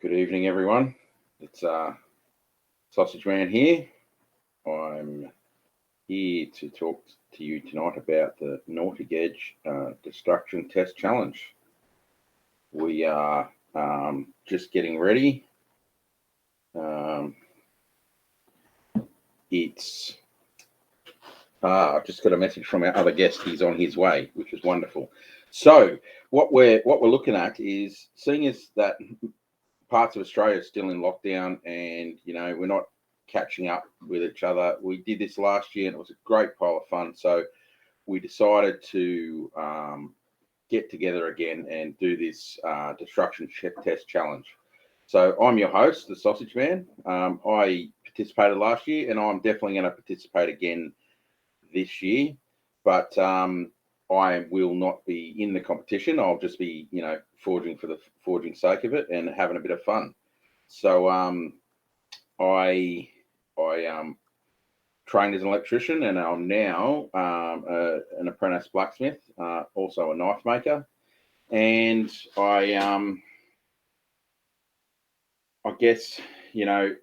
Good evening, everyone. It's Sausage Man here. I'm here to talk to you tonight about the Nautic Edge Destruction Test Challenge. We are just getting ready. I've just got a message from our other guest. He's on his way, which is wonderful. So what we're looking at is, seeing as that parts of Australia are still in lockdown, and we're not catching up with each other. We did this last year, and it was a great pile of fun. So we decided to get together again and do this destruction test challenge. So I'm your host, the Sausage Man. I participated last year, and I'm definitely going to participate again this year. But I will not be in the competition. I'll just be, forging for the forging sake of it and having a bit of fun. So I trained as an electrician, and I'm now an apprentice blacksmith, also a knife maker. And I guess, I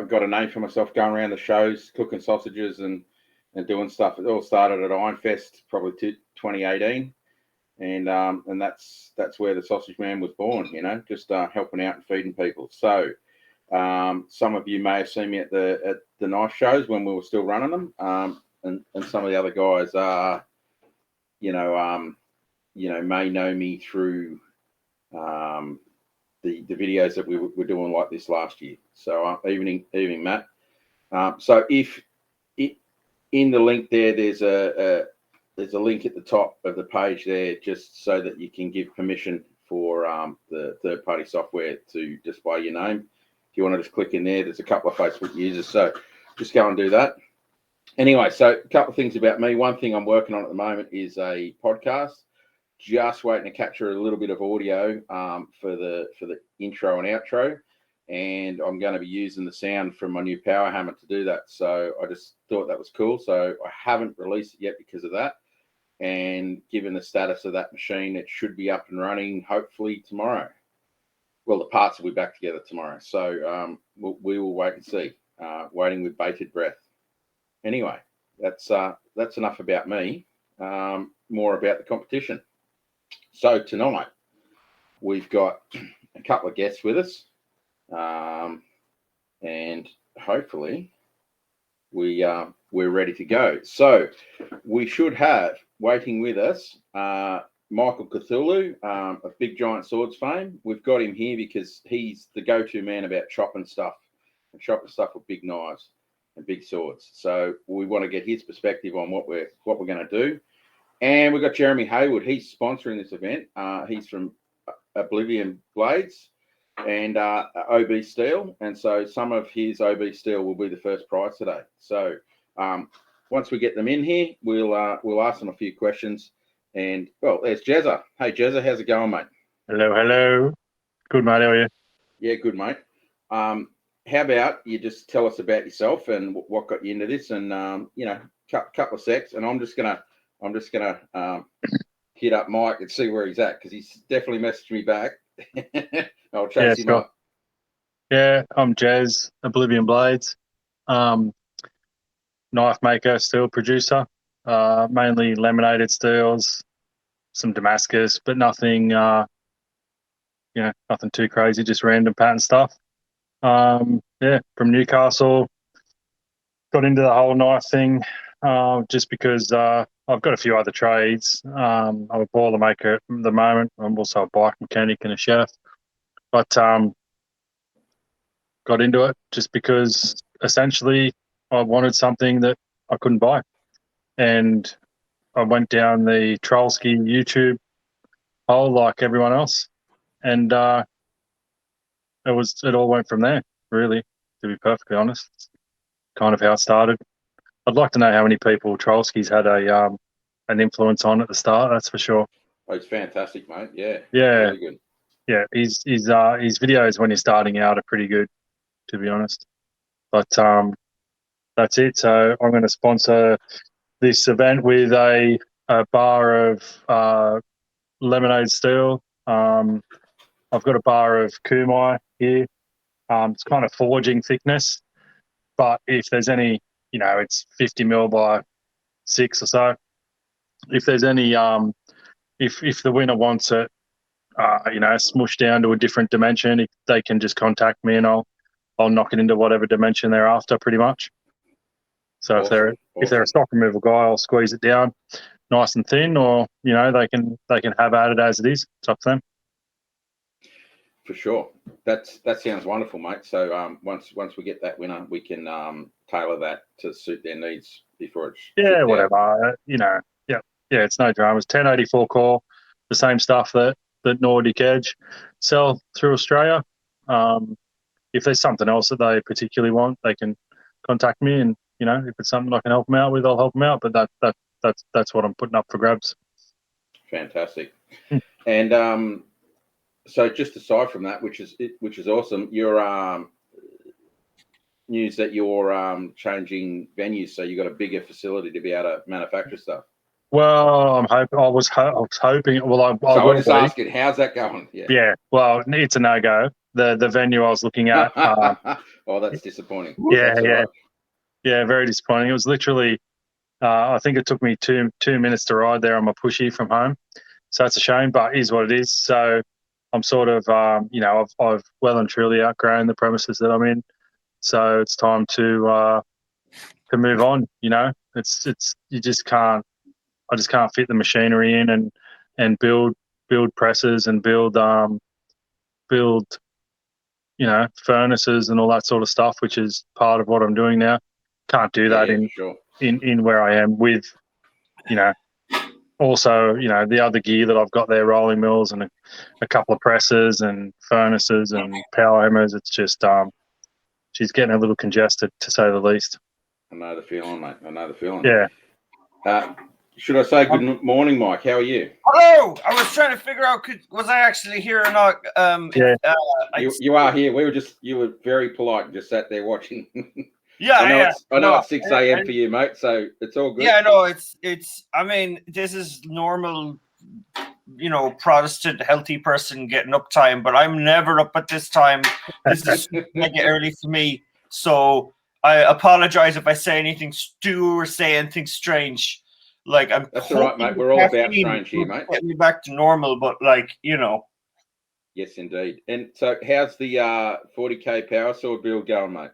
got a name for myself going around the shows, cooking sausages and doing stuff. It all started at Ironfest, probably 2018. And that's where the Sausage Man was born, just helping out and feeding people. So some of you may have seen me at the knife shows when we were still running them, and some of the other guys are, may know me through the videos that we were doing like this last year. So evening, Matt. So if in the link there's a link at the top of the page there, just so that you can give permission for the third-party software to display your name. If you want to just click in there, there's a couple of Facebook users, so just go and do that. Anyway, so a couple of things about me. One thing I'm working on at the moment is a podcast. Just waiting to capture a little bit of audio for the intro and outro, and I'm going to be using the sound from my new power hammer to do that. So I just thought that was cool. So I haven't released it yet because of that. And given the status of that machine, it should be up and running hopefully tomorrow. Well, the parts will be back together tomorrow. So we will wait and see. Waiting with bated breath. Anyway, that's enough about me. More about the competition. So tonight we've got a couple of guests with us, and hopefully we're ready to go. So we should have waiting with us Michael Cthulhu of Big Giant Swords fame. We've got him here because he's the go-to man about chopping stuff with big knives and big swords. So we want to get his perspective on what we're going to do. And we've got Jerarmie Heywood. He's sponsoring this event. He's from Oblivion Blades and OB Steel, and so some of his OB Steel will be the first prize today. So once we get them in here, we'll ask them a few questions. And well, there's Jezza. Hey Jezza, how's it going, mate? Hello. Good, mate. How are you? Yeah, good, mate. How about you just tell us about yourself and what got you into this, and couple of secs, and I'm just gonna hit up Mike and see where he's at, because he's definitely messaged me back. I'll chase him up. Yeah, I'm Jez, Oblivion Blades, knife maker, steel producer, mainly laminated steels, some Damascus, but nothing, nothing too crazy, just random pattern stuff. From Newcastle, got into the whole knife thing just because I've got a few other trades. I'm a boilermaker at the moment. I'm also a bike mechanic and a chef. But got into it just because essentially I wanted something that I couldn't buy. And I went down the Trollski YouTube hole like everyone else. And it all went from there, really, to be perfectly honest. It's kind of how it started. I'd like to know how many people Trollski's had an influence on at the start, that's for sure. Oh, it's fantastic, mate. Yeah. Really good. Yeah, his videos when you're starting out are pretty good, to be honest. But that's it. So I'm going to sponsor this event with a bar of lemonade steel, I've got a bar of kumai here. It's kind of forging thickness, but if there's any, it's 50 mil by 6 or so. If there's any, if the winner wants it, smushed down to a different dimension, if they can just contact me and I'll knock it into whatever dimension they're after, pretty much. So Awesome. if they're a stock removal guy, I'll squeeze it down nice and thin, or they can have at it as it is. It's up to them. For sure. That sounds wonderful, mate. So once we get that winner, we can tailor that to suit their needs before it's whatever. It's no dramas. 1084 core, the same stuff that Nordic Edge sell through Australia. If there's something else that they particularly want, they can contact me, and if it's something I can help them out with, I'll help them out. But that's what I'm putting up for grabs. Fantastic. And so just aside from that, which is awesome, your news that you're changing venues, so you've got a bigger facility to be able to manufacture stuff. Well, I was hoping. Well, I was just asking, how's that going? Yeah. Well, it's a no-go. The venue I was looking at. Oh, that's disappointing. Yeah, that's right. Yeah, very disappointing. It was literally, I think it took me two minutes to ride there on my pushy from home. So it's a shame, but it is what it is. So I'm sort of, I've well and truly outgrown the premises that I'm in. So it's time to move on. It's you just can't. I just can't fit the machinery in and build presses and build furnaces and all that sort of stuff, which is part of what I'm doing now. Can't do that in where I am with, also, the other gear that I've got there, rolling mills and a couple of presses and furnaces and power hammers. It's just, she's getting a little congested, to say the least. I know the feeling, mate. I know the feeling. Yeah. Should I say good morning, Mike? How are you? Hello. I was trying to figure out, was I actually here or not? You are here. You were very polite and just sat there watching. Yeah, I know it's 6 a.m. for you, mate, so it's all good. Yeah, no, it's. I mean, this is normal, Protestant healthy person getting up time, but I'm never up at this time. This is mega early for me, so I apologize if I say anything or say anything strange. That's all right, mate. We're all about strange here, mate. Get me back to normal, but Yes, indeed. And so, how's the 40K power sword build going, mate?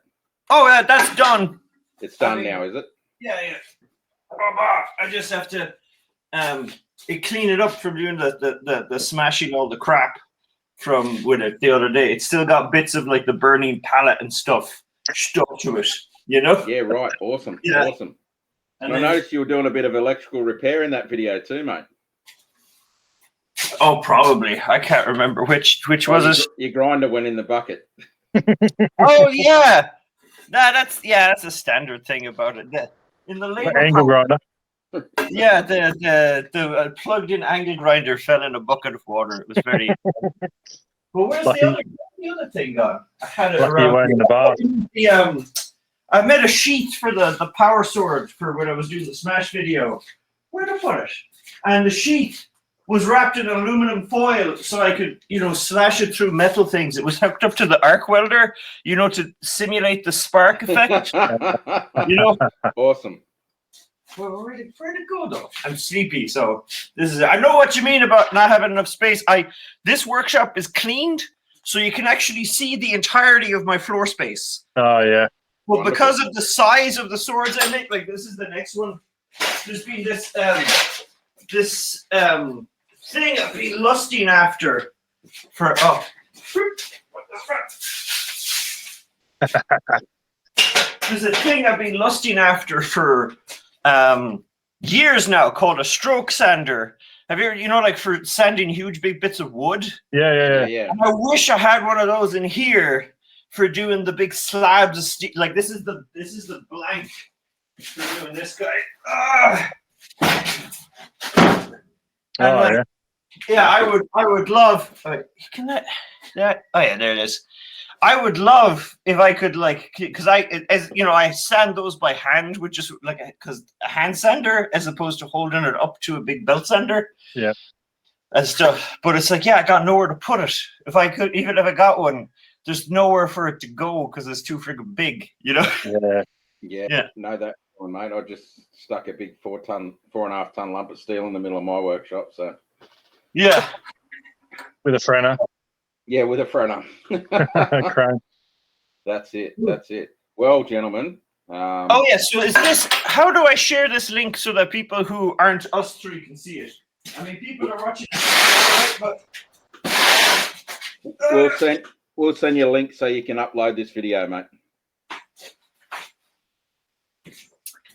Oh, yeah, that's done. It's done now, is it? Yeah. I just have to clean it up from doing the smashing all the crap from with it the other day. It's still got bits of the burning pallet and stuff stuck to it, Yeah, right. Awesome. Yeah. Awesome. And I noticed you were doing a bit of electrical repair in that video too, mate. Oh, probably. I can't remember which was it. Your grinder went in the bucket. Oh yeah. That's a standard thing about it. In the later angle grinder. Yeah, the plugged-in angle grinder fell in a bucket of water. It was very. But where's the other thing gone? I had it around in the bath. I made a sheath for the power sword for when I was doing the Smash video. Where to put it? And the sheath was wrapped in aluminum foil so I could, slash it through metal things. It was hooked up to the arc welder, to simulate the spark effect. Awesome. Well, where'd it go though? I'm sleepy, so I know what you mean about not having enough space. This workshop is cleaned, so you can actually see the entirety of my floor space. Oh yeah. Well, because of the size of the swords I make, this is the next one. There's been this thing I've been lusting after for there's a thing I've been lusting after for years now called a stroke sander. Have you ever, for sanding huge big bits of wood? Yeah. And I wish I had one of those in here for doing the big slabs of steel. This is the blank for doing this guy. I would love. Can that? Oh yeah, there it is. I would love if I could because I sand those by hand with just a hand sander as opposed to holding it up to a big belt sander. Yeah. and stuff. But it's like, yeah, I got nowhere to put it. If I got one, there's nowhere for it to go because it's too freaking big, you know? Yeah. No, that one, mate. I just stuck a big 4.5 ton lump of steel in the middle of my workshop. So Yeah. With a frenner. Yeah, with a frenner. Crane. That's it. Well, gentlemen. Oh yeah. So is this? How do I share this link so that people who aren't us three can see it? I mean, people are watching, but we'll send you a link so you can upload this video, mate.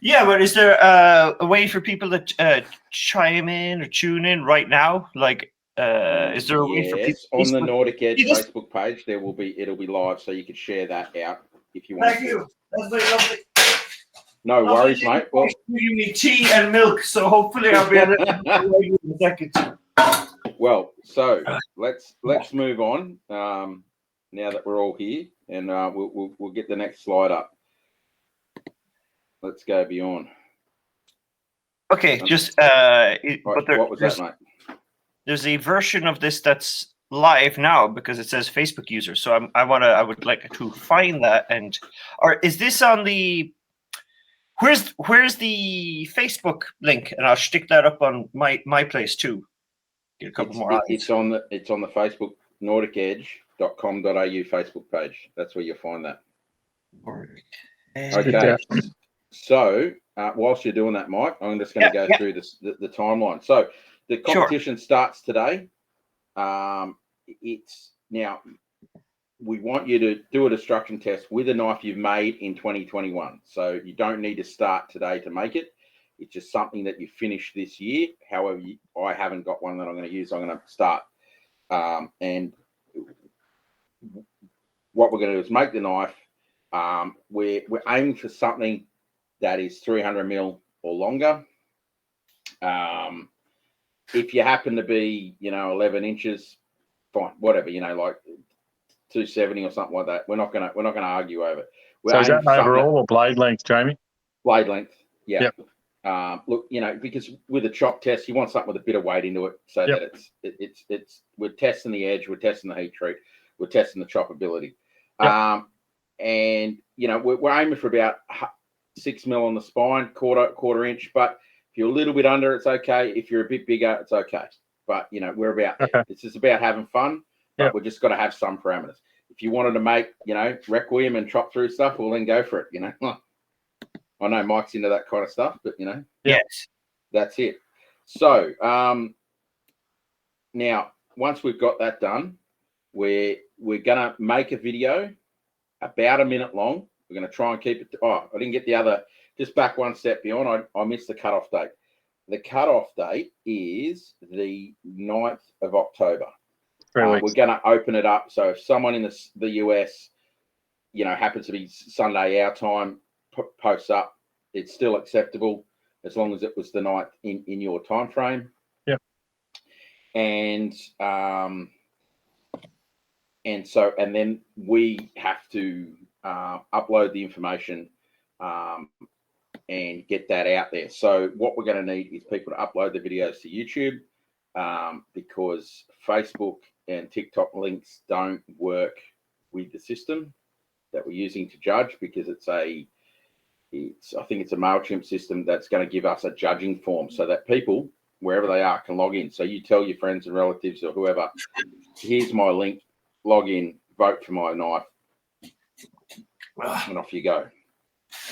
yeah. But is there a way for people to chime in or tune in right now? Like, is there a way for people? On the Nordic Edge Facebook page, it'll be live, so you can share that out if you want. Thank you. That's very lovely. No worries, mate. Well, you need tea and milk, so hopefully I'll be able to in a second. Well, so let's move on. Now that we're all here, and we'll get the next slide up. Let's go beyond. Okay, just what was that, mate? There's a version of this that's live now because it says Facebook user. So I would like to find that, or is this on the? Where's the Facebook link? And I'll stick that up on my place too. Get a couple more. It's on the Facebook nordicedge.com.au Facebook page. That's where you'll find that. Okay. So whilst you're doing that, Mike, I'm just going to go through the timeline. So the competition starts today. It's now. We want you to do a destruction test with a knife you've made in 2021. So you don't need to start today to make it. It's just something that you finished this year. However, I haven't got one that I'm going to use. I'm going to start. And what we're going to do is make the knife. We're aiming for something that is 300 mil or longer. If you happen to be, 11 inches, fine, whatever, like 270 or something like that. We're not gonna argue over it. So is that overall or blade length, Jamie? Blade length, yeah. Yep. Look, because with a chop test, you want something with a bit of weight into it, so that it's we're testing the edge, we're testing the heat treat, we're testing the choppability, and we're aiming for about 6 mil on the spine, quarter inch. But if you're a little bit under, it's okay. If you're a bit bigger, it's okay. But we're about there. Okay. It's just about having fun. But we're just got to have some parameters. If you wanted to make, requiem and chop through stuff, well, then go for it. I know Mike's into that kind of stuff, but yes, that's it. So now once we've got that done, we're gonna make a video about a minute long. We're gonna try and keep it. I didn't get the other. Just back one step beyond. I missed the cutoff date. The cutoff date is the 9th of October. We're going to open it up. So if someone in the US, happens to be Sunday our time, posts up, it's still acceptable as long as it was the 9th in your time frame. Yep. And then we have to upload the information and get that out there. So what we're going to need is people to upload the videos to YouTube because Facebook and TikTok links don't work with the system that we're using to judge because I think it's a MailChimp system that's going to give us a judging form so that people, wherever they are, can log in. So you tell your friends and relatives or whoever, here's my link, log in, vote for my knife, and off you go.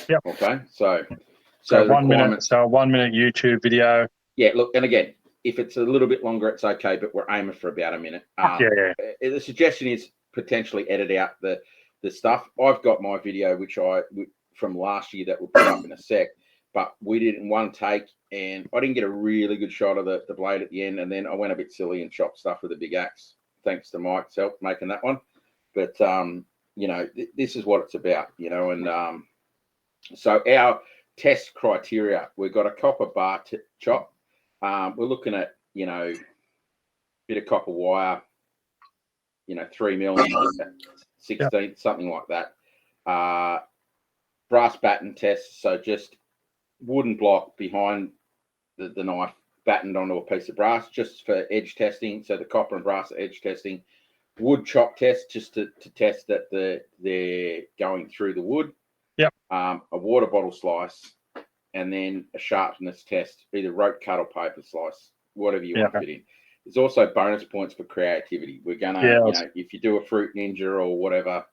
Yep. Okay. So 1 minute. So a 1 minute YouTube video. Yeah. Look, and again, if it's a little bit longer, it's okay, but we're aiming for about a minute. The suggestion is potentially edit out the stuff. I've got my video, from last year that we'll put up in a sec, but we did it in one take, and I didn't get a really good shot of the blade at the end, and then I went a bit silly and chopped stuff with a big axe, thanks to Mike's help making that one. But this is what it's about, and so our test criteria, we've got a copper bar chop. We're looking at, bit of copper wire, 3 mil, 16, something like that. Brass batten test, so just wooden block behind the knife, battened onto a piece of brass just for edge testing. So the copper and brass are edge testing. Wood chop test just to test that they're going through the wood. Yep. A water bottle slice, and then a sharpness test, either rope cut or paper slice, whatever you want to fit in. There's also bonus points for creativity. We're gonna, if you do a fruit ninja or whatever,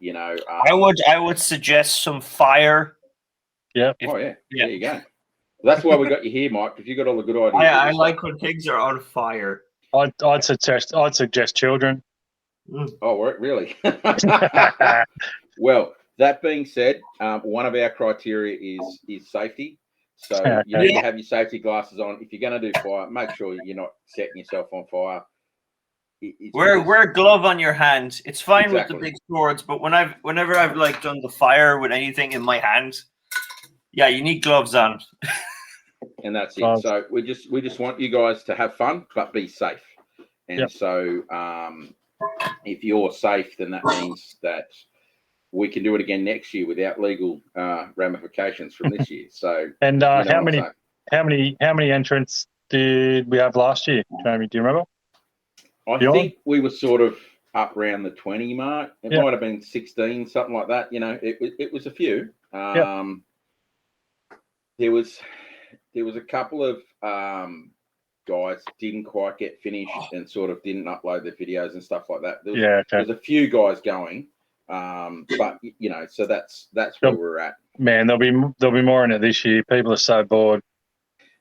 I would suggest some fire. Yeah. There you go. That's why we got you here, Mike, because you got all the good ideas. I like when things are on fire. I'd suggest children. Oh, really? Well, that being said, one of our criteria is safety. So you need to have your safety glasses on. If you're going to do fire, make sure you're not setting yourself on fire. Wear a glove on your hand. It's fine with the big swords, but whenever I've like done the fire with anything in my hand, you need gloves on. And that's it. So we just want you guys to have fun, but be safe. And so if you're safe, then that means that we can do it again next year without legal ramifications from this year. So, and how many entrants did we have last year, Jerarmie? Do you remember? I think we were sort of up around the 20 mark. It might have been 16, something like that. It was a few. There was a couple of guys didn't quite get finished and sort of didn't upload their videos and stuff like that. There's a few guys going, but so that's where we're at. Man, there'll be more in it this year. People are so bored.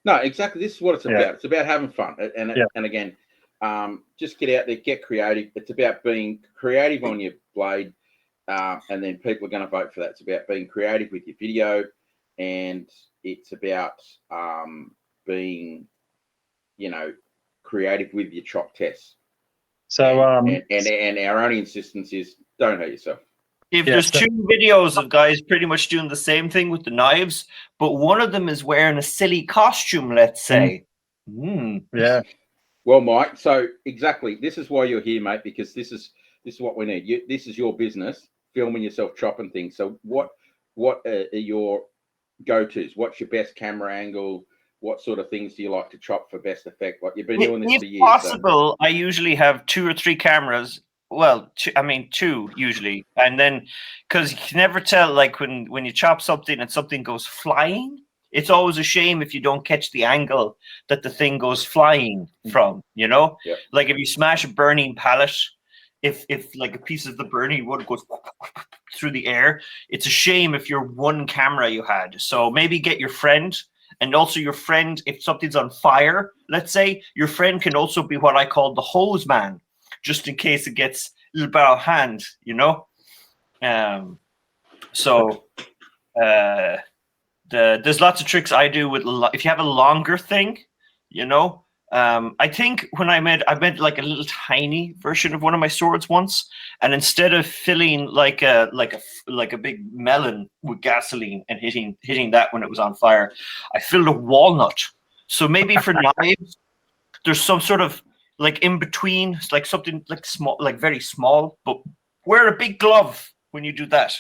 No, exactly. This is what it's about. It's about having fun, and again, just get out there, get creative. It's about being creative on your blade, and then people are going to vote for that. It's about being creative with your video, and it's about being, creative with your chop tests. So, and our only insistence is don't hurt yourself. If there's two videos of guys pretty much doing the same thing with the knives, but one of them is wearing a silly costume, let's say. Yeah. Well, Mike, so exactly, this is why you're here, mate, because this is what we need. This is your business, filming yourself chopping things. So what are your go-tos? What's your best camera angle? What sort of things do you like to chop for best effect? Like you've been doing this for years. If possible, I usually have 2 or 3 cameras. Well, 2 usually, and then because you can never tell, like when you chop something and something goes flying, it's always a shame if you don't catch the angle that the thing goes flying from. Like if you smash a burning pallet, if like a piece of the burning wood goes through the air, it's a shame if you're one camera you had. So maybe get your friend. And also your friend, if something's on fire, let's say, your friend can also be what I call the hose man, just in case it gets a little bit out of hand, there's lots of tricks I do with, if you have a longer thing, I think when I made like a little tiny version of one of my swords once, and instead of filling like a big melon with gasoline and hitting that when it was on fire, I filled a walnut. So maybe for knives, there's some sort of like in between, like something like small, like very small, but wear a big glove when you do that.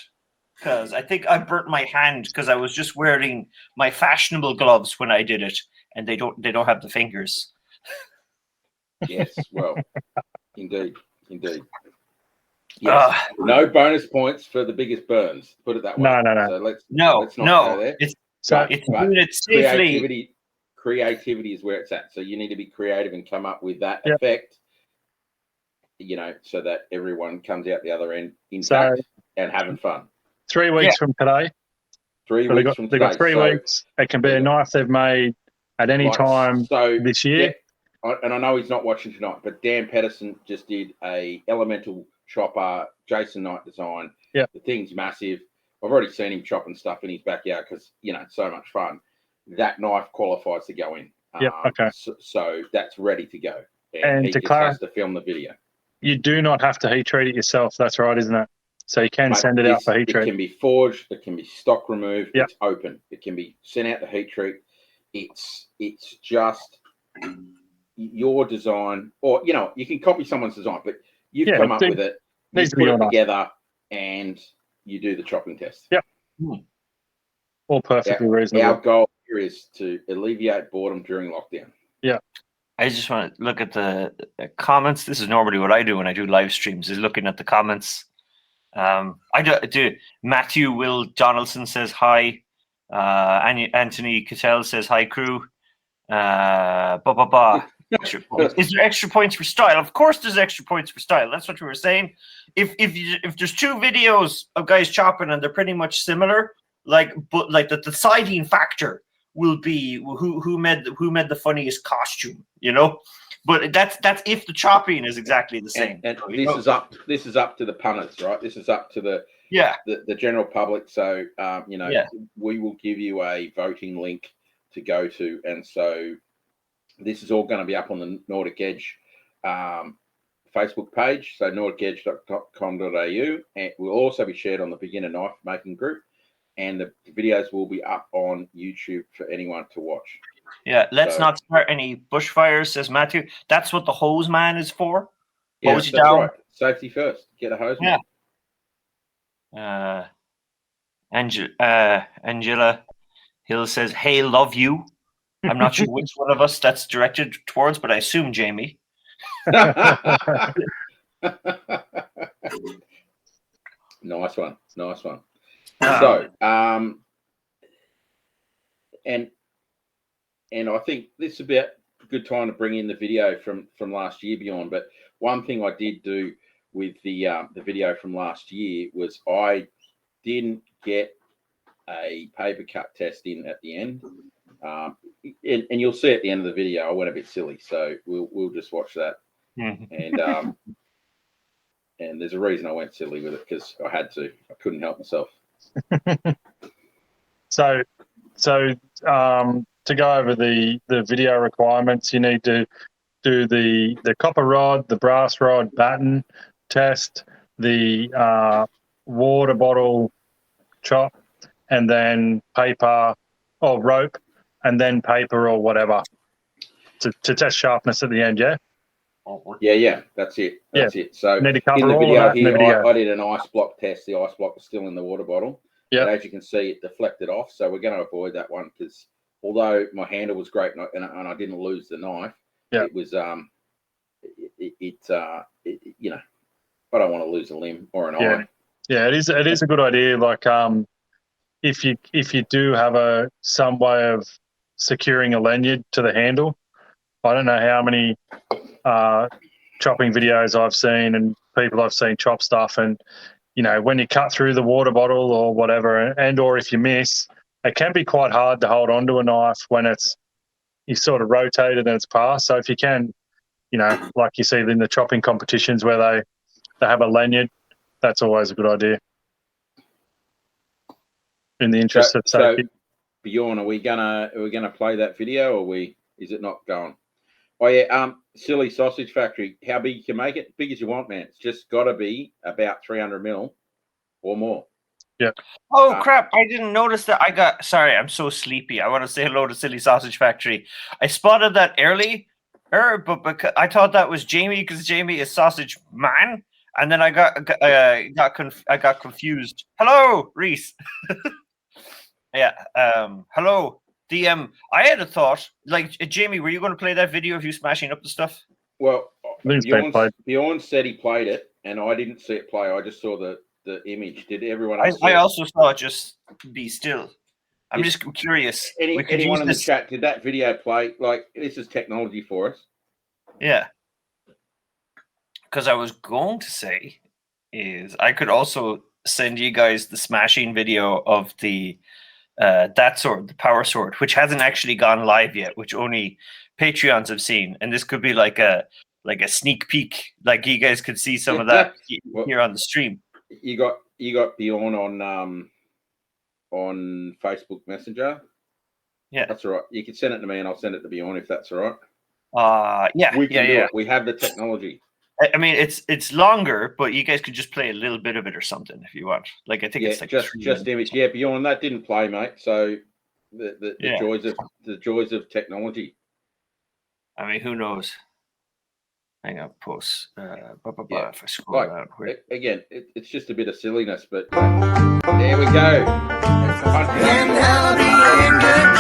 Because I think I burnt my hand because I was just wearing my fashionable gloves when I did it, and they don't have the fingers. Yes, well, indeed. Yes. No bonus points for the biggest burns. Put it that way. No. So let's not go there. It's doing it safely. Creativity is where it's at. So you need to be creative and come up with that effect, so that everyone comes out the other end intact and having fun. 3 weeks from today. 3 weeks from today. They've got 3 weeks. It can be a knife they've made at any time this year. And I know he's not watching tonight, but Dan Pedersen just did a elemental chopper, Jason Knight design. Yeah. The thing's massive. I've already seen him chopping stuff in his backyard because, it's so much fun. That knife qualifies to go in. Okay. So that's ready to go. And he just has to film the video. You do not have to heat treat it yourself. That's right, isn't it? So you can send it out for heat treat. It can be forged. It can be stock removed. Yep. It's open. It can be sent out to heat treat. It's just your design, or you can copy someone's design, but you've come up with it. You put it together, and you do the chopping test. Yep. All perfectly reasonable. Our goal here is to alleviate boredom during lockdown. I just want to look at the comments. This is normally what I do when I do live streams, is looking at the comments. I do. Matthew Will Donaldson says hi. Anthony Cattell says hi, crew. Extra points. Is there extra points for style? Of course, there's extra points for style. That's what we were saying. If there's two videos of guys chopping and they're pretty much similar, but the deciding factor will be who made the funniest costume, you know. But that's if the chopping is exactly the same. And this is up to the punters, right? This is up to the general public. So we will give you a voting link to go to, and so this is all going to be up on the Nordic Edge Facebook page, so nordicedge.com.au, and it will also be shared on the Beginner Knife Making group, and the videos will be up on YouTube for anyone to watch. Yeah, let's not start any bushfires, says Matthew. That's what the hose man is for. Hose you down. Right. Safety first. Get a hose man. Angela Hill says, "Hey, love you." I'm not sure which one of us that's directed towards, but I assume Jamie. Nice one. So, and I think this is about a good time to bring in the video from last year beyond. But one thing I did do with the video from last year was I didn't get a paper cut test in at the end. And you'll see at the end of the video, I went a bit silly, so we'll just watch that. And and there's a reason I went silly with it, because I had to. I couldn't help myself. So to go over the video requirements, you need to do the copper rod, the brass rod batten test, the water bottle chop, and then paper or rope, and then paper or whatever to test sharpness at the end. Yeah, that's it. That's it. So need to cover in the all video of that here, in the video. I did an ice block test. The ice block was still in the water bottle. Yeah. As you can see, it deflected off. So we're going to avoid that one, because although my handle was great and I didn't lose the knife, it was you know, I don't want to lose a limb or an eye. Yeah, it is a good idea. Like if you do have some way of securing a lanyard to the handle, I don't know how many chopping videos I've seen and people I've seen chop stuff, and you know, when you cut through the water bottle or whatever, or if you miss, it can be quite hard to hold onto a knife when you sort of rotate it and it's passed. So if you can, you know, like you see in the chopping competitions where they have a lanyard, that's always a good idea. In the interest of safety. So, Bjorn, are we gonna play that video, or is it not going? Oh yeah, Silly Sausage Factory. How big you can make it? Big as you want, man. It's just got to be about 300 mil or more. Yeah. Oh crap! I didn't notice that. Sorry, I'm so sleepy. I want to say hello to Silly Sausage Factory. I spotted that early, but because I thought that was Jamie, because Jamie is Sausage Man, and then I got confused. Hello, Reese. Yeah. Hello. I had a thought, like, Jamie, were you going to play that video of you smashing up the stuff? Well, Bjorn said he played it, and I didn't see it play. I just saw the image. Did everyone else? I also saw it just be still. I'm just curious. Anyone in the chat, did that video play? Like, this is technology for us. Yeah. Because I was going to say is I could also send you guys the smashing video of the that sword, the power sword, which hasn't actually gone live yet, which only Patreons have seen, and this could be like a sneak peek, like you guys could see some of that here on the stream. You got Bjorn on Facebook Messenger. Yeah, that's all right. You can send it to me, and I'll send it to Bjorn if that's all right. We can do it. We have the technology. I mean, it's longer, but you guys could just play a little bit of it or something if you want. Like, I think it's like just image. Yeah, Bjorn, that didn't play, mate. So the joys of technology. I mean, who knows? Hang on, post. If I scroll down quick. Again, it's just a bit of silliness, but there we go. And I'll be in good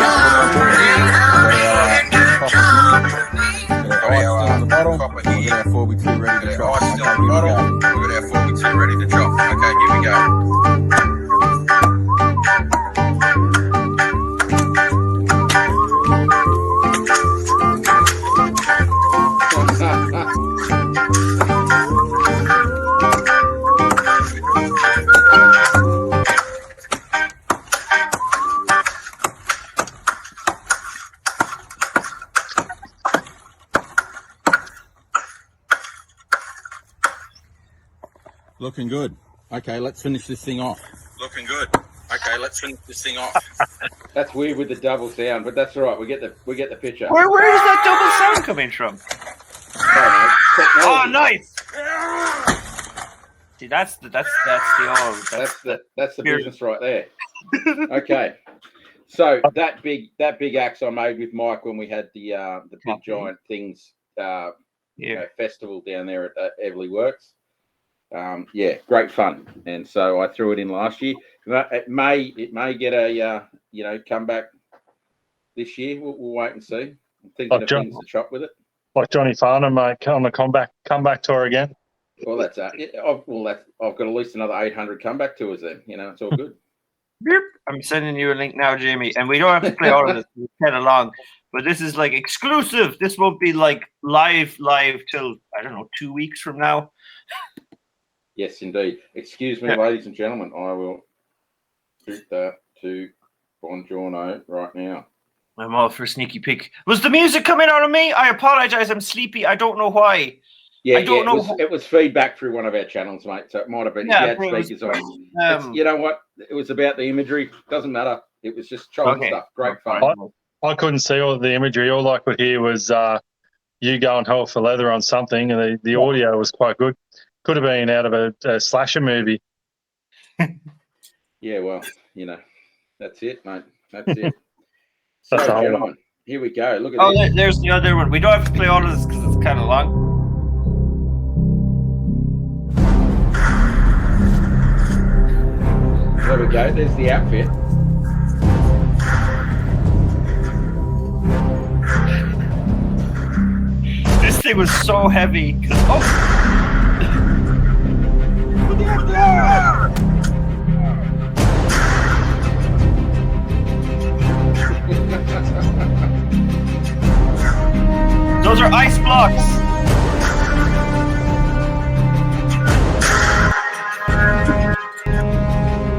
company. Right on. We've got our 42 ready to chop. Okay, here we go. Looking good. Okay, let's finish this thing off. Looking good. Okay, let's finish this thing off. That's weird with the double sound, but that's all right. We get the picture. Where is that double sound coming from? Oh, nice. See, that's the business right there. Okay, so that big axe I made with Mike when we had the big giant things festival down there at Everly Works. Great fun, and so I threw it in last year. It may get a comeback this year. We'll wait and see. I'm thinking of things to chop with it, like Johnny Farnham, mate, on the comeback tour again. Well, that's I've got at least another 800 comeback tours then. It's all good. I'm sending you a link now, Jamie, and we don't have to play all of this. It's kind of long, but this is like exclusive. This won't be like live till I don't know 2 weeks from now. Yes, indeed. Excuse me, ladies and gentlemen. I will shoot that to Bongiorno right now. I'm all for a sneaky peek. Was the music coming out of me? I apologize. I'm sleepy. I don't know why. Yeah, it was feedback through one of our channels, mate. So it might have been. Yeah, speakers on. You know what? It was about the imagery. Doesn't matter. It was just child stuff. Great fun. I couldn't see all the imagery. All I could hear was you going hell for leather on something, and the audio was quite good. Could have been out of a slasher movie. Yeah, well, that's it, mate. That's it. So, gentlemen, here we go. Look at this. There's the other one. We don't have to play all of this because it's kind of long. There we go. There's the outfit. This thing was so heavy. Those are ice blocks.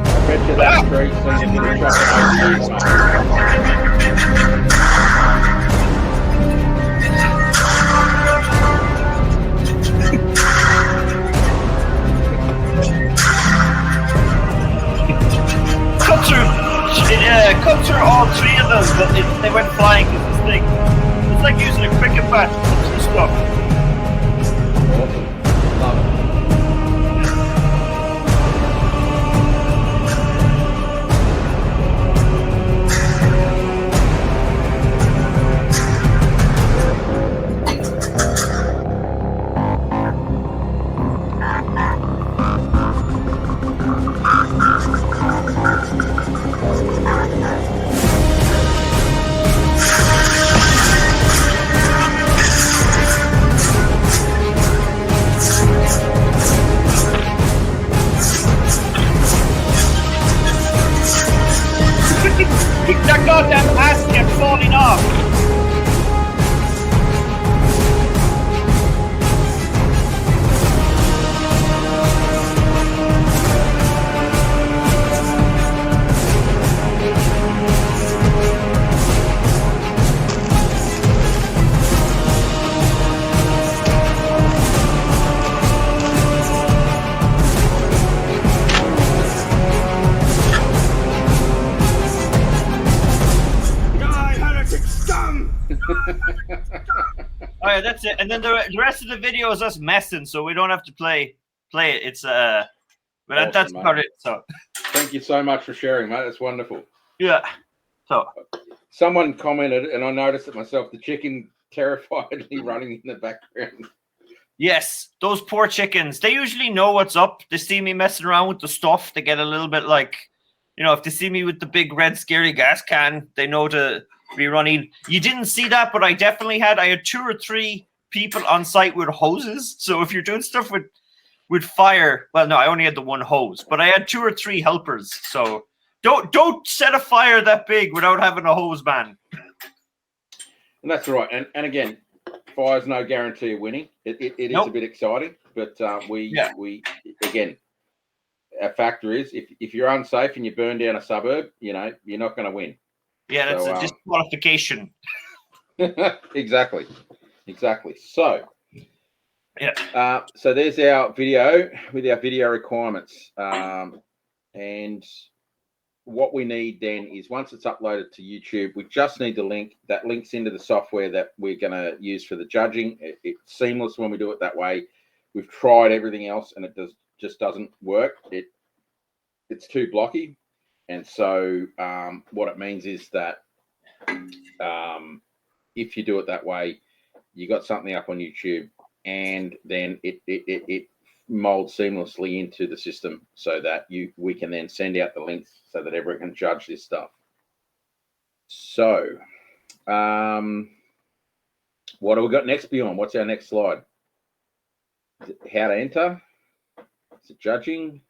I bet you that's great. So you're going to cut through all three of them, but they went flying because this thing. It's like using a cricket bat and stuff. Awesome. Love it. That goddamn ass kept falling off. Oh yeah, that's it. And then the rest of the video is us messing, so we don't have to play it. It's but awesome, that's about it. So thank you so much for sharing, mate. That's wonderful. Yeah. So someone commented, and I noticed it myself, the chicken terrifiedly running in the background. Yes, those poor chickens. They usually know what's up. They see me messing around with the stuff. They get a little bit like, if they see me with the big red scary gas can, they know to be running. You didn't see that, but I had 2 or 3 people on site with hoses. So if you're doing stuff with would fire. Well, no, I only had the one hose, but I had 2 or 3 helpers. So don't set a fire that big without having a hose man. And that's right. And again, fire's no guarantee of winning. It is Nope. a bit exciting, but we again, a factor is if you're unsafe and you burn down a suburb, you're not going to win. Yeah, that's a disqualification. Exactly. So, yeah. So there's our video with our video requirements, and what we need then is once it's uploaded to YouTube, we just need the link that links into the software that we're going to use for the judging. It's seamless when we do it that way. We've tried everything else and it just doesn't work. It's too blocky, and so what it means is that if you do it that way, you got something up on YouTube, and then it molds seamlessly into the system so that we can then send out the links so that everyone can judge this stuff. So, what do we got next, Beyond? What's our next slide? Is it how to enter? Is it judging?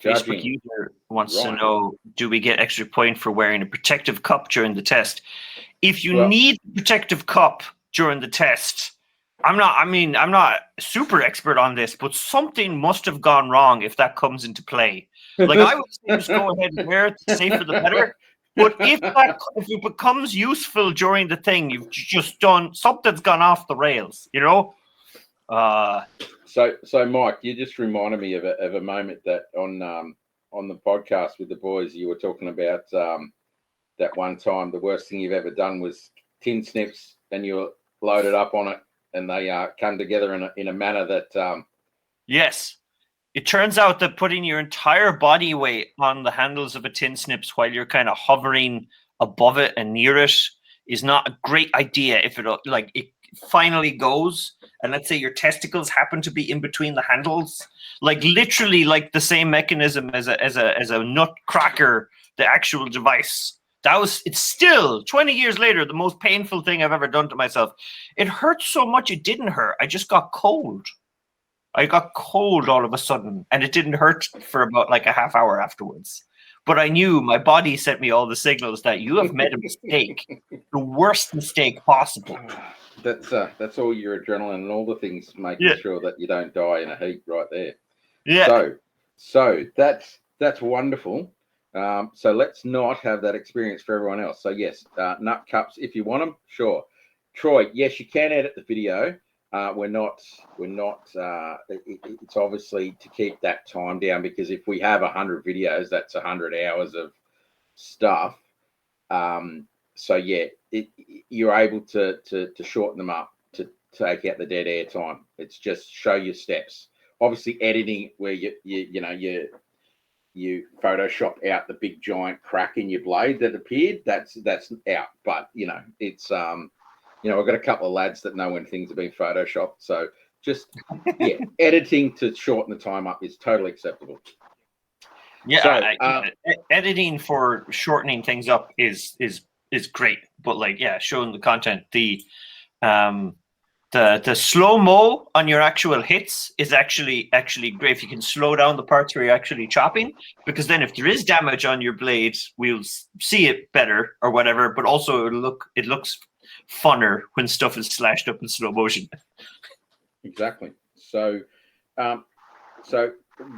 Facebook user wants to know, do we get extra point for wearing a protective cup during the test? If you need a protective cup during the test, I'm not super expert on this, but something must have gone wrong if that comes into play. Like, I would say just go ahead and wear it, the safer the better. But if it becomes useful during the thing, you've just done something's gone off the rails, So Mike, you just reminded me of a moment that on the podcast with the boys, you were talking about that one time the worst thing you've ever done was tin snips, and you were loaded up on it, and they come together in a manner that yes. It turns out that putting your entire body weight on the handles of a tin snips while you're kind of hovering above it and near it is not a great idea. If it finally goes, and let's say your testicles happen to be in between the handles, like literally like the same mechanism as a nutcracker, the actual device. It's still 20 years later the most painful thing I've ever done to myself. It hurt so much it didn't hurt. I just got cold. I got cold all of a sudden, and it didn't hurt for about like a half hour afterwards. But I knew my body sent me all the signals that you have made a mistake, the worst mistake possible. That's all your adrenaline and all the things making sure that you don't die in a heat right there. Yeah. So that's wonderful. So let's not have that experience for everyone else. So yes, nut cups if you want them, sure. Troy, yes, you can edit the video. We're not. It's obviously to keep that time down, because if we have 100 videos, that's 100 hours of stuff. So yeah, you're able to shorten them up to take out the dead air time. It's just show your steps. Obviously, editing where you Photoshop out the big giant crack in your blade that appeared. That's out. But it's I've got a couple of lads that know when things have been photoshopped. So just editing to shorten the time up is totally acceptable. Yeah, so, editing for shortening things up is great, but showing the content, the slow mo on your actual hits is actually great. If you can slow down the parts where you're actually chopping, because then if there is damage on your blade, we'll see it better or whatever. But also it looks funner when stuff is slashed up in slow motion. Exactly. So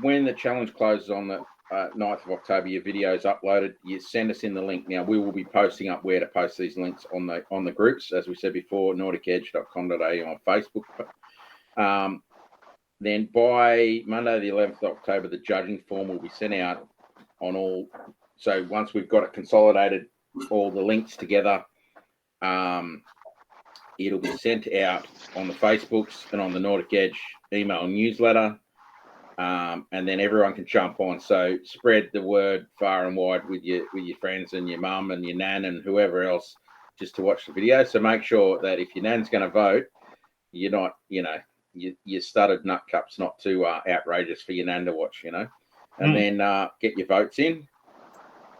when the challenge closes on the 9th of October, your video is uploaded. You send us in the link. Now we will be posting up where to post these links on the groups, as we said before, NordicEdge.com.au on Facebook. Then by Monday, the 11th of October, the judging form will be sent out on all. So once we've got it consolidated, all the links together, it'll be sent out on the Facebooks and on the Nordic Edge email newsletter. And then everyone can jump on. So spread the word far and wide with your friends and your mum and your nan and whoever else, just to watch the video. So make sure that if your nan's going to vote, you're not, your stuttered nut cup's not too outrageous for your nan to watch, And then get your votes in.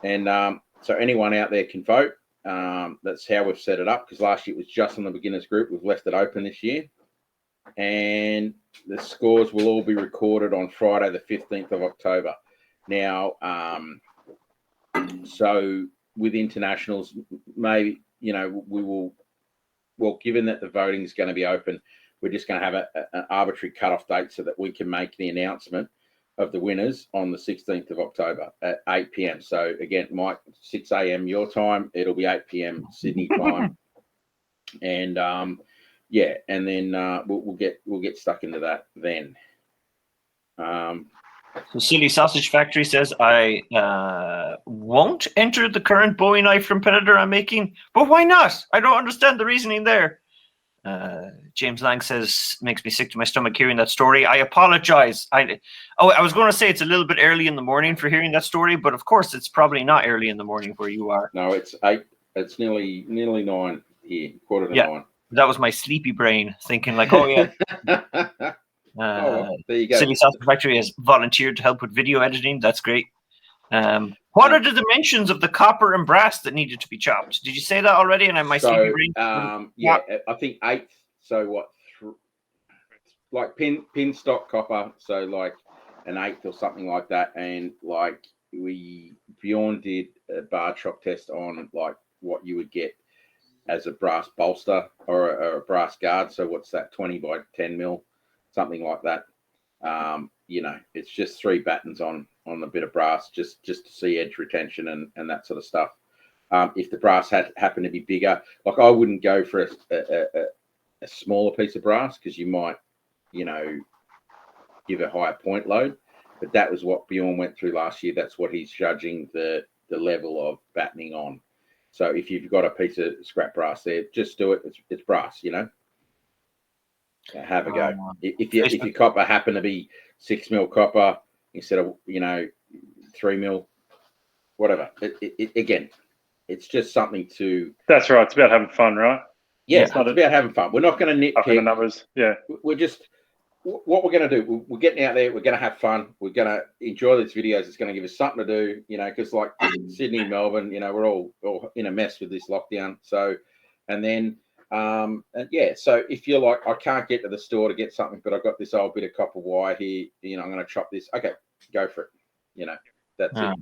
And so anyone out there can vote. That's how we've set it up, because last year it was just on the beginners group. We've left it open this year. and the scores will all be recorded on Friday, the 15th of October. Now, so with internationals, maybe, we will, well, given that the voting is going to be open, we're just going to have an arbitrary cutoff date so that we can make the announcement of the winners on the 16th of October at 8 p.m. So again, Mike, 6 a.m. your time, it'll be 8 p.m. Sydney time. And and then we'll get stuck into that then. So Silly Sausage Factory says I won't enter the current Bowie knife from Predator I'm making, but why not? I don't understand the reasoning there. James Lang says, makes me sick to my stomach hearing that story. I apologize. I was going to say it's a little bit early in the morning for hearing that story, but of course it's probably not early in the morning where you are. No, it's 8. It's nearly 9 here, quarter to 9. That was my sleepy brain thinking like, oh yeah. Well, there you go. Silly Sausage Factory has volunteered to help with video editing. That's great. What are the dimensions of the copper and brass that needed to be chopped? Did you say that already? And my sleepy brain. I think 1/8. So what? Like pin stock copper. So like an 1/8 or something like that. And like Bjorn did a bar chop test on like what you would get as a brass bolster or a brass guard. So what's that? 20 by 10 mil, something like that. It's just 3 battens on a bit of brass just to see edge retention and that sort of stuff. If the brass happened to be bigger, like I wouldn't go for a smaller piece of brass because you might, give a higher point load. But that was what Bjorn went through last year. That's what he's judging the level of battening on. So if you've got a piece of scrap brass there, just do it. It's brass, Have a go. If your copper happen to be 6 mil copper instead of 3 mil, whatever. Again, it's just something to. That's right. It's about having fun, right? Yeah, it's about having fun. We're not going to nitpick the numbers. Yeah, we're just what we're going to do. We're getting out there. We're going to have fun. We're going to enjoy these videos. It's going to give us something to do. Because like Sydney, Melbourne, we're all in a mess with this lockdown. So, and then. So if you're like, I can't get to the store to get something, but I've got this old bit of copper wire here, I'm going to chop this. Okay, go for it. That's it.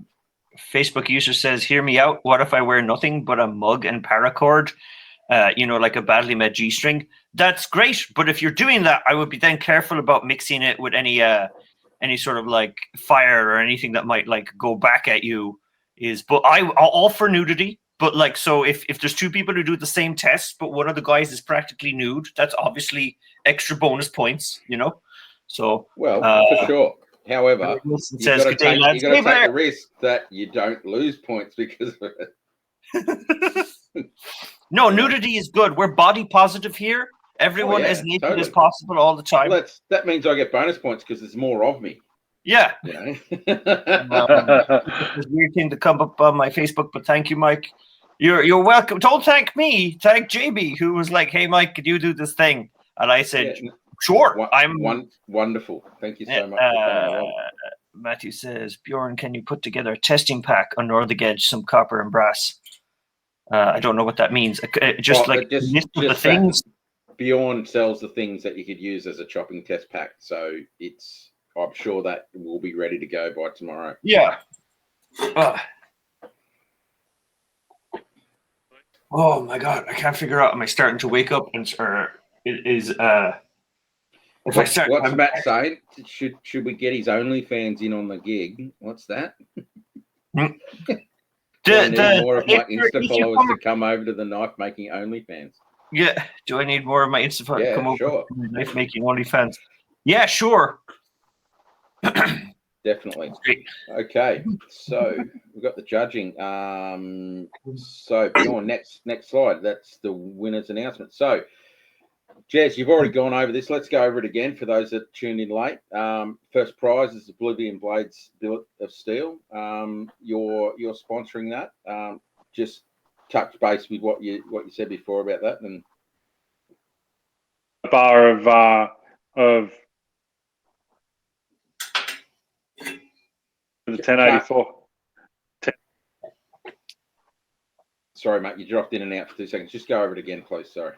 Facebook user says, hear me out. What if I wear nothing but a mug and paracord, like a badly made G-string? That's great. But if you're doing that, I would be then careful about mixing it with any sort of like fire or anything that might like go back at you. But I'm all for nudity. But like, so if there's 2 people who do the same test, but one of the guys is practically nude, that's obviously extra bonus points, So for sure. However, you've got to take the risk that you don't lose points because of it. No, nudity is good. We're body positive here. Everyone as naked as possible all the time. Well, that means I get bonus points because there's more of me. Yeah. It's a weird thing to come up on my Facebook, but thank you, Mike. You're welcome. Don't thank me. Thank JB, who was like, "Hey, Mike, could you do this thing?" And I said, "Sure." Wonderful. Thank you so much. For coming along. Matthew says, "Bjorn, can you put together a testing pack on Northern Edge, some copper and brass?" I don't know what that means. Just the things. Bjorn sells the things that you could use as a chopping test pack, so I'm sure that will be ready to go by tomorrow. Yeah. Oh my God! I can't figure out. Am I starting to wake up? What's Matt saying? Should we get his OnlyFans in on the gig? What's that? Do I need more of my Insta followers to come over to the knife making OnlyFans? Yeah. Do I need more of my Insta followers to come over sure. to the knife making OnlyFans? Yeah, sure. Definitely. Okay, so we've got the judging. So Bjorn, next slide. That's the winner's announcement. So, Jez, you've already gone over this. Let's go over it again for those that tuned in late. First prize is the Oblivion Blades billet of steel. You're sponsoring that. Just touch base with what you said before about that, and a bar of the 1084. Sorry, mate, you dropped in and out for 2 seconds. Just go over it again, please. Sorry.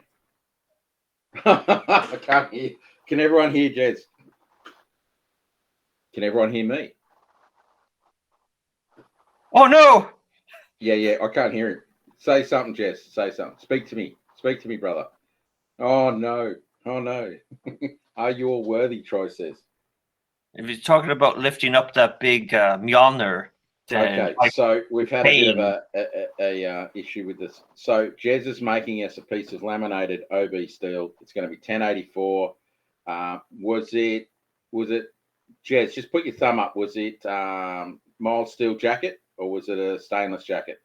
I Can everyone hear Jez? Can everyone hear me? Oh no! Yeah, I can't hear him. Say something, Jez. Say something. Speak to me. Speak to me, brother. Oh no. Are you all worthy, Troy says. If he's talking about lifting up that big Mjolnir, then Okay, so we've had a bit of pain. a issue with this. So Jez is making us a piece of laminated OB steel. It's going to be 1084. Was it Jez? Just put your thumb up. Was it mild steel jacket or was it a stainless jacket?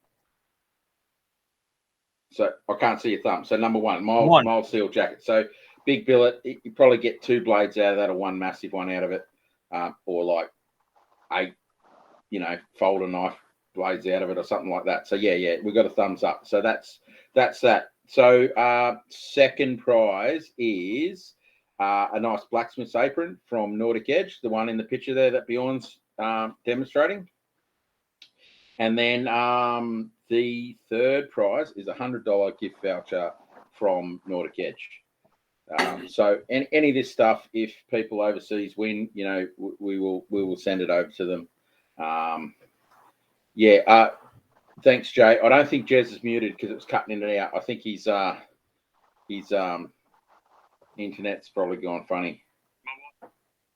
So I can't see your thumb. So number one, mild steel jacket. So big billet. You probably get 2 blades out of that or one massive one out of it, or like 8. Folder knife blades out of it or something like that. So yeah, we got a thumbs up. So that's that. So second prize is a nice blacksmith's apron from Nordic Edge, the one in the picture there that Bjorn's demonstrating. And then the third prize is $100 gift voucher from Nordic Edge. So any of this stuff, if people overseas win, we will send it over to them. Thanks, Jay. I don't think Jez is muted because it was cutting in and out. I think his internet's probably gone funny.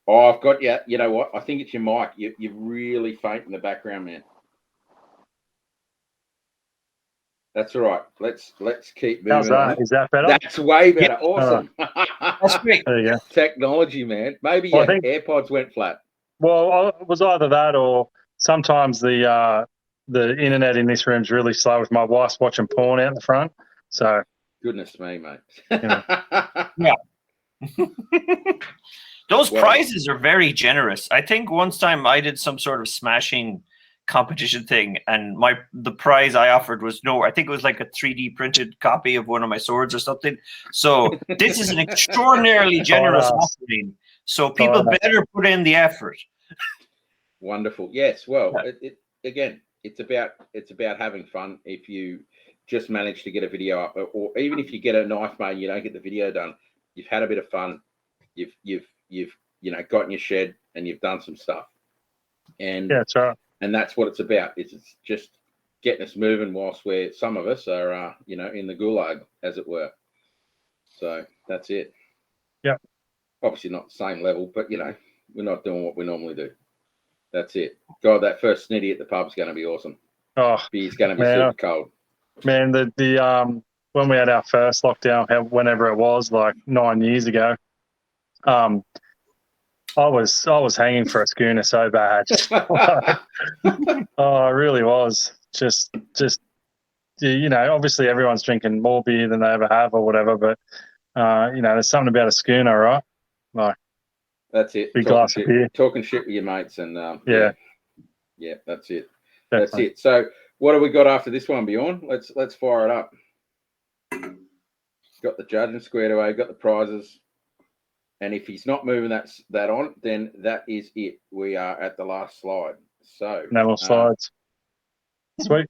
Oh, I've got you. You know what? I think it's your mic. You're really faint in the background, man. That's all right. Let's keep moving. How's that? On. Is that better? That's way better. Awesome. That's great. There you go. Technology, man. Maybe your AirPods went flat. Well, it was either that or sometimes the internet in this room is really slow with my wife's watching porn out the front. So goodness me, mate. Yeah. Those prizes are very generous. I think one time I did some sort of smashing competition thing, and the prize I offered was I think it was like a 3D printed copy of one of my swords or something. So this is an extraordinarily generous offering. So people better put in the effort. Wonderful. Yes. Well, it's about having fun. If you just manage to get a video up, or even if you get a knife made, and you don't get the video done, you've had a bit of fun. You've got in your shed and you've done some stuff. And that's right. And that's what it's about. It's just getting us moving whilst some of us are in the gulag, as it were. So that's it. Yeah. Obviously not the same level, but we're not doing what we normally do. That's it. God, that first snitty at the pub's going to be awesome. Oh, beer's going to be super cold. Man, the when we had our first lockdown, whenever it was, like 9 years ago, I was hanging for a schooner so bad. Oh, I really was. Just obviously everyone's drinking more beer than they ever have or whatever, but there's something about a schooner, right? Like that's it. Big glass of beer. Talking shit with your mates, and yeah, that's it. Definitely. That's it. So what have we got after this one, Bjorn? Let's fire it up. Got the judging squared away, got the prizes. And if he's not moving that on, then that is it. We are at the last slide. So no more slides. Sweet.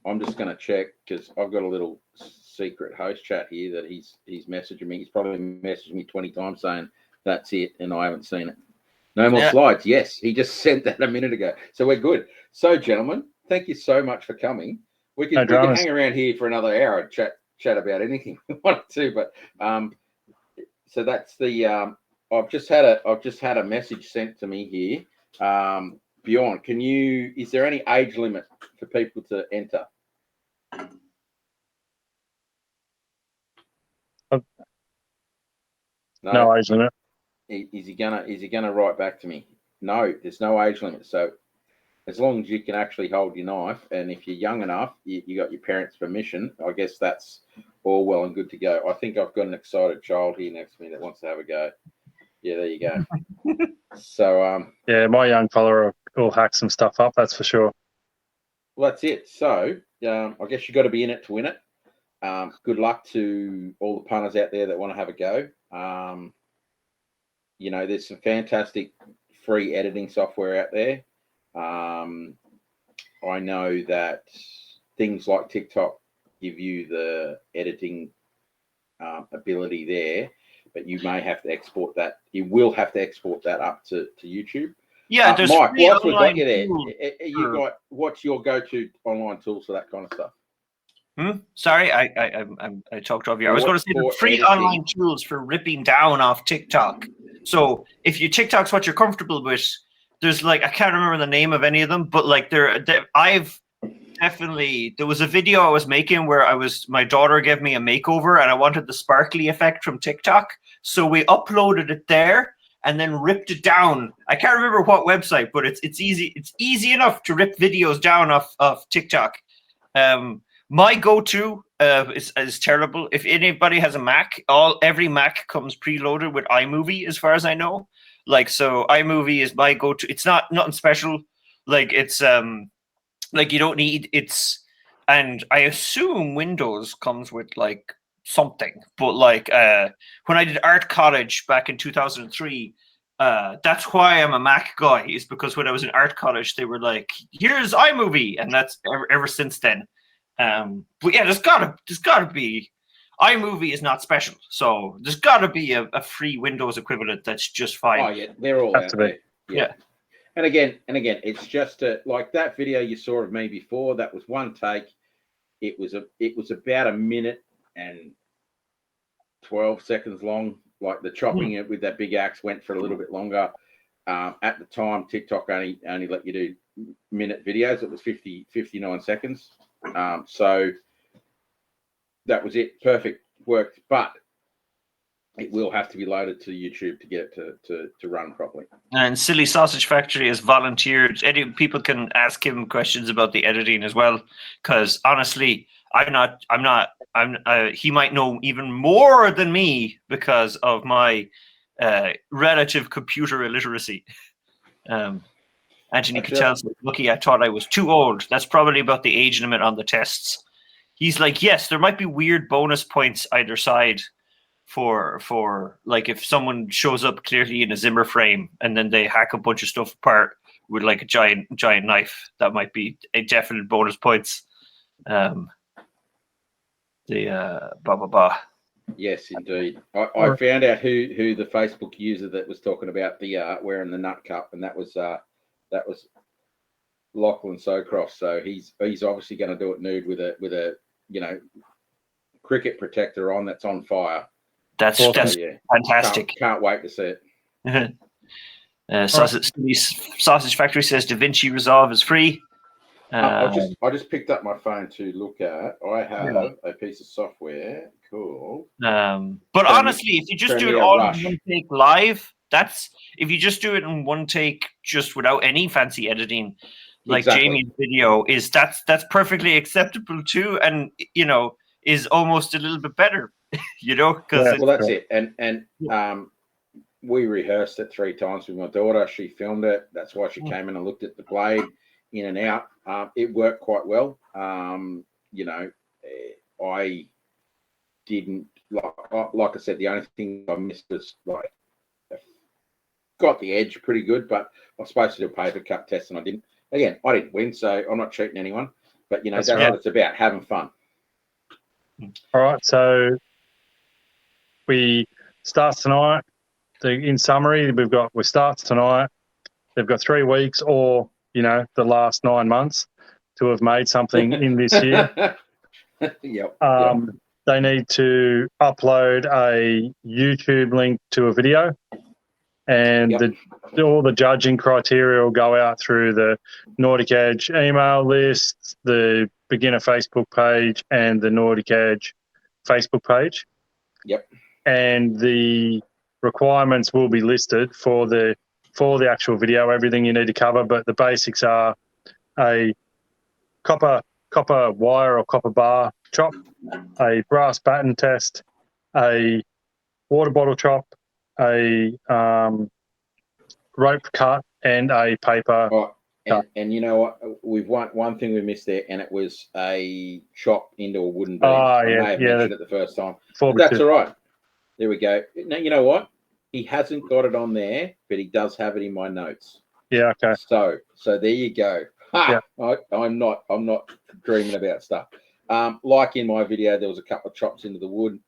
I'm just going to check because I've got a little secret host chat here that he's messaging me. He's probably messaged me 20 times saying that's it, and I haven't seen it. No more slides. Yes, he just sent that a minute ago. So we're good. So, gentlemen, thank you so much for coming. We can hang around here for another hour and chat about anything we want to, but so that's the I've just had a message sent to me here. Bjorn, is there any age limit for people to enter? No age limit. Is he gonna write back to me? No, there's no age limit. So as long as you can actually hold your knife, and if you're young enough, you got your parents' permission, I guess that's all well and good to go. I think I've got an excited child here next to me that wants to have a go. Yeah, there you go. So my young fella will hack some stuff up, that's for sure. Well, that's it. So I guess you got to be in it to win it. Good luck to all the punters out there that want to have a go. There's some fantastic free editing software out there. I know that things like TikTok give you the editing ability there, but you may have to export that. You will have to export that up to YouTube. Yeah, there's Mike, free whilst we've got online you there, tools what's your go-to online tools for that kind of stuff? Sorry, I talked over you. I was going to say the free online tools for ripping down off TikTok. So if you TikTok's what you're comfortable with, there's like, I can't remember the name of any of them, but like I've definitely, there was a video I was making where my daughter gave me a makeover and I wanted the sparkly effect from TikTok. So we uploaded it there and then ripped it down. I can't remember what website, but it's easy. It's easy enough to rip videos down off TikTok. My go-to is terrible. If anybody has a Mac, every Mac comes preloaded with iMovie, as far as I know. Like, so iMovie is my go-to. It's nothing special. Like, it's like you don't need and I assume Windows comes with like something. But like when I did art college back in 2003, that's why I'm a Mac guy, is because when I was in art college, they were like, "Here's iMovie," and that's ever since then. But yeah, there's gotta be. iMovie is not special, so there's gotta be a free Windows equivalent that's just fine. Oh yeah, they're all out there. Yeah. And again, it's just like that video you saw of me before. That was one take. It was about a minute and 12 seconds long. Like the chopping it with that big axe went for a little bit longer. At the time, TikTok only let you do minute videos. It was 59 seconds. So that was it. Perfect. Worked. But it will have to be loaded to YouTube to get it to run properly. And Silly Sausage Factory has volunteered. People can ask him questions about the editing as well, because honestly, he might know even more than me because of my relative computer illiteracy. Anthony Cattell's lucky I thought I was too old. That's probably about the age limit on the tests. He's like, yes, there might be weird bonus points either side for like if someone shows up clearly in a Zimmer frame and then they hack a bunch of stuff apart with like a giant knife. That might be a definite bonus points. Yes, indeed. I found out who the Facebook user that was talking about the wearing the nut cup, and that was Lachlan Socross. So he's obviously going to do it nude with a cricket protector on that's on fire. That's fantastic. Can't wait to see it. Sausage Factory says DaVinci Resolve is free. I just picked up my phone to look at. I have a piece of software called. But honestly, if you just do it all in one take live, if you just do it in one take, just without any fancy editing, like Jamie's video that's perfectly acceptable too, and is almost a little bit better, because that's it. And we rehearsed it 3 times with my daughter. She filmed it. That's why she came in and looked at the blade in and out. It worked quite well. I didn't like I said, the only thing I missed was like got the edge pretty good, but I was supposed to do a paper cut test and I didn't. Again, I didn't win, so I'm not cheating anyone. But that's what it's about, having fun. All right, so we start tonight. In summary, we start tonight. They've got 3 weeks, or the last 9 months, to have made something in this year. Yep. They need to upload a YouTube link to a video, and all the judging criteria will go out through the Nordic Edge email list, the beginner Facebook page, and the Nordic Edge Facebook page. Yep. And the requirements will be listed for the actual video, everything you need to cover, but the basics are a copper wire or copper bar chop, a brass batten test, a water bottle chop, a rope cut, and a paper cut. And you know what? We've one thing we missed there, and it was a chop into a wooden beam. I may have mentioned it the first time. That's all right. There we go. Now, you know what? He hasn't got it on there, but he does have it in my notes. Yeah, okay. So there you go. I'm not dreaming about stuff. Like in my video, there was a couple of chops into the wood.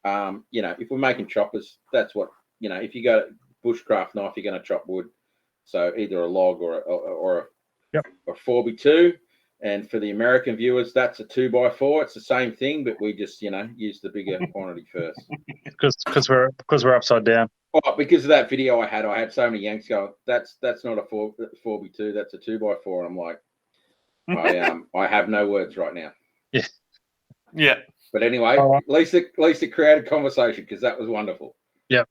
if we're making choppers, that's what, if you go bushcraft knife, you're going to chop wood. So either a log or a 4x2. And for the American viewers, that's a 2x4. It's the same thing, but we just, use the bigger quantity first. Because we're upside down. Oh, because of that video I had so many Yanks going, that's not a 4x2, that's a 2x4. And I'm like, I have no words right now. Yeah. Yeah. But anyway, at least it created conversation, because that was wonderful. Yep.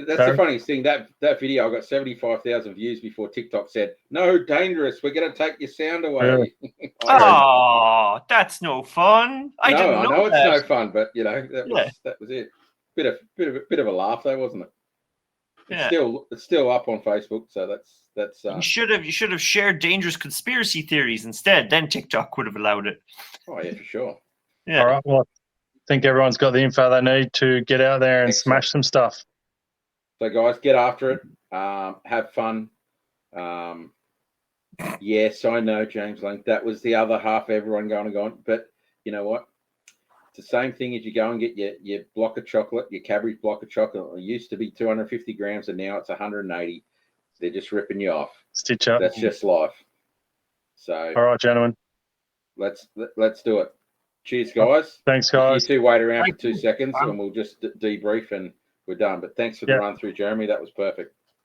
That's the funniest thing. That video, I got 75,000 views before TikTok said, "No, dangerous. We're going to take your sound away." Yeah. Oh, that's no fun. I know it's no fun, but that was it. Bit of a laugh though, wasn't it? Yeah. It's still up on Facebook, so that's. You should have shared dangerous conspiracy theories instead. Then TikTok would have allowed it. Oh yeah, for sure. Yeah. All right. Well, I think everyone's got the info they need to get out there and smash some stuff. So guys, get after it. Have fun. Yes, I know, James Lang. That was the other half. Everyone going. But you know what? It's the same thing as you go and get your block of chocolate, your Cadbury block of chocolate. It used to be 250 grams, and now it's 180. They're just ripping you off. Stitch up. That's just life. So, all right, gentlemen. Let's do it. Cheers, guys. Thanks, guys. You two wait around for 2 seconds, and we'll just debrief, and we're done. But thanks for the run through, Jeremy. That was perfect.